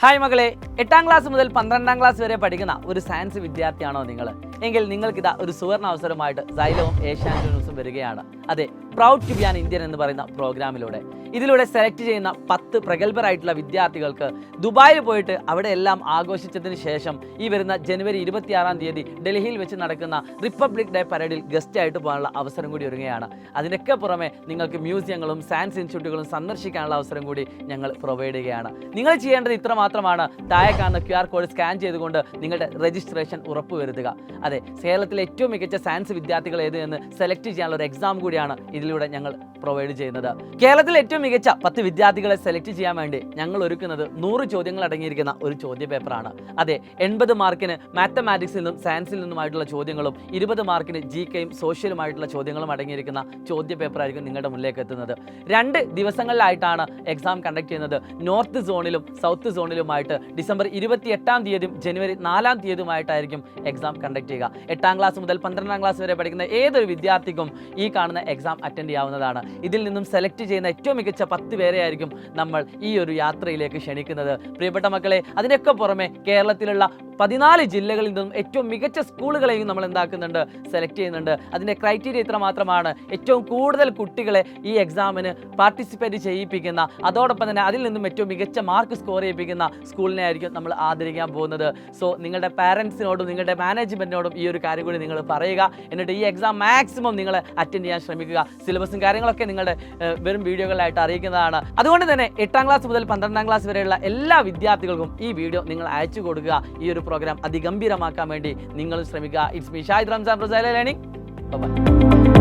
Hi മകളെ, 8ാം class മുതൽ 12ാം class വരെ പഠിക്കുന്ന ഒരു സയൻസ് വിദ്യാർത്ഥിയാണോ നിങ്ങൾ? എങ്കിൽ നിങ്ങൾക്കിതാ ഒരു സുവർണ അവസരമായിട്ട് സൈലവും ഏഷ്യാനെറ്റ് ന്യൂസും വരികയാണ്. അതെ, proud to be an Indian എന്ന് പറയുന്ന പ്രോഗ്രാമിലൂടെ ഇതിലൂടെ സെലക്ട് ചെയ്യുന്ന 10 പ്രഗത്ഭരായിട്ടുള്ള വിദ്യാർത്ഥികൾക്ക് ദുബായിൽ പോയിട്ട് അവിടെ എല്ലാം ആഘോഷിച്ചതിന് ശേഷം ഈ വരുന്ന ജനുവരി 26-ാം തീയതി ഡൽഹിയിൽ വെച്ച് നടക്കുന്ന റിപ്പബ്ലിക് ഡേ പരേഡിൽ ഗസ്റ്റ് ആയിട്ട് പോകാനുള്ള അവസരം കൂടി ഒരുങ്ങുകയാണ്. അതിനൊക്കെ പുറമെ നിങ്ങൾക്ക് മ്യൂസിയങ്ങളും സയൻസ് ഇൻസ്റ്റിറ്റ്യൂട്ടുകളും സന്ദർശിക്കാനുള്ള അവസരം കൂടി ഞങ്ങൾ പ്രൊവൈഡ് ചെയ്യുകയാണ്. നിങ്ങൾ ചെയ്യേണ്ടത് ഇത്ര മാത്രമാണ്. താഴെ കാണുന്ന QR കോഡ് സ്കാൻ ചെയ്തുകൊണ്ട് നിങ്ങളുടെ രജിസ്ട്രേഷൻ ഉറപ്പുവരുത്തുക. അതെ, കേരളത്തിലെ ഏറ്റവും മികച്ച സയൻസ് വിദ്യാർത്ഥികൾ ഏത് എന്ന് സെലക്ട് ചെയ്യാനുള്ള ഒരു എക്സാം കൂടിയാണ് ഇതിലൂടെ ഞങ്ങൾ പ്രൊവൈഡ് ചെയ്യുന്നത്. കേരളത്തിലെ ഏറ്റവും മികച്ച 10 വിദ്യാർത്ഥികളെ സെലക്ട് ചെയ്യാൻ വേണ്ടി ഞങ്ങൾ ഒരുക്കുന്നത് 100 ചോദ്യങ്ങൾ അടങ്ങിയിരിക്കുന്ന ഒരു ചോദ്യ പേപ്പറാണ്. അതെ, 80 മാർക്കിന് മാത്തമാറ്റിക്സിൽ നിന്നും സയൻസിൽ നിന്നുമായിട്ടുള്ള ചോദ്യങ്ങളും 20 മാർക്കിന് GKയും സോഷ്യലുമായിട്ടുള്ള ചോദ്യങ്ങളും അടങ്ങിയിരിക്കുന്ന ചോദ്യ പേപ്പറായിരിക്കും നിങ്ങളുടെ മുന്നിലേക്ക് എത്തുന്നത്. 2 ദിവസങ്ങളിലായിട്ടാണ് എക്സാം കണ്ടക്ട് ചെയ്യുന്നത്. നോർത്ത് സോണിലും സൗത്ത് സോണിലുമായിട്ട് ഡിസംബർ 28-ാം തീയതിയും ജനുവരി 4-ാം തീയതിയുമായിട്ടായിരിക്കും എക്സാം കണ്ടക്ട് ചെയ്യുക. 8ാം ക്ലാസ് മുതൽ 12ാം ക്ലാസ് വരെ പഠിക്കുന്ന ഏതൊരു വിദ്യാർത്ഥിക്കും ഈ കാണുന്ന എക്സാം അറ്റൻഡ് ചെയ്യാവുന്നതാണ്. ഇതിൽ നിന്നും സെലക്ട് ചെയ്യുന്ന ഏറ്റവും മികച്ച 10 പേരെ ആയിരിക്കും നമ്മൾ ഈ ഒരു യാത്രയിലേക്ക് ക്ഷണിക്കുന്നത്. പ്രിയപ്പെട്ട മക്കളെ, അതിനൊക്കെ പുറമെ കേരളത്തിലുള്ള 14 ജില്ലകളിൽ നിന്നും ഏറ്റവും മികച്ച സ്കൂളുകളെയും നമ്മൾ എന്താക്കുന്നുണ്ട്, സെലക്ട് ചെയ്യുന്നുണ്ട്. അതിൻ്റെ ക്രൈറ്റീരിയ ഇത്ര മാത്രമാണ്: ഏറ്റവും കൂടുതൽ കുട്ടികളെ ഈ എക്സാമിന് പാർട്ടിസിപ്പേറ്റ് ചെയ്യിപ്പിക്കുന്ന, അതോടൊപ്പം തന്നെ അതിൽ നിന്നും ഏറ്റവും മികച്ച മാർക്ക് സ്കോർ ചെയ്യിപ്പിക്കുന്ന സ്കൂളിനെ ആയിരിക്കും നമ്മൾ ആദരിക്കാൻ പോകുന്നത്. സോ നിങ്ങളുടെ പാരൻസിനോടും നിങ്ങളുടെ മാനേജ്മെൻറ്റിനോടും ഈ ഒരു കാര്യം കൂടി നിങ്ങൾ പറയുക. എന്നിട്ട് ഈ എക്സാം മാക്സിമം നിങ്ങൾ അറ്റൻഡ് ചെയ്യാൻ ശ്രമിക്കുക. സിലബസും കാര്യങ്ങളൊക്കെ നിങ്ങളുടെ വെറും വീഡിയോകളായിട്ട് അറിയിക്കുന്നതാണ്. അതുകൊണ്ട് തന്നെ 8ാം ക്ലാസ് മുതൽ 12ാം ക്ലാസ് വരെയുള്ള എല്ലാ വിദ്യാർത്ഥികൾക്കും ഈ വീഡിയോ നിങ്ങൾ അയച്ചു കൊടുക്കുക. ഈ ഒരു പ്രോഗ്രാം അതിഗംഭീരമാക്കാൻ വേണ്ടി നിങ്ങൾ ശ്രമിക്കുക. It's me Shahid Ramzan from Xylem learning. By.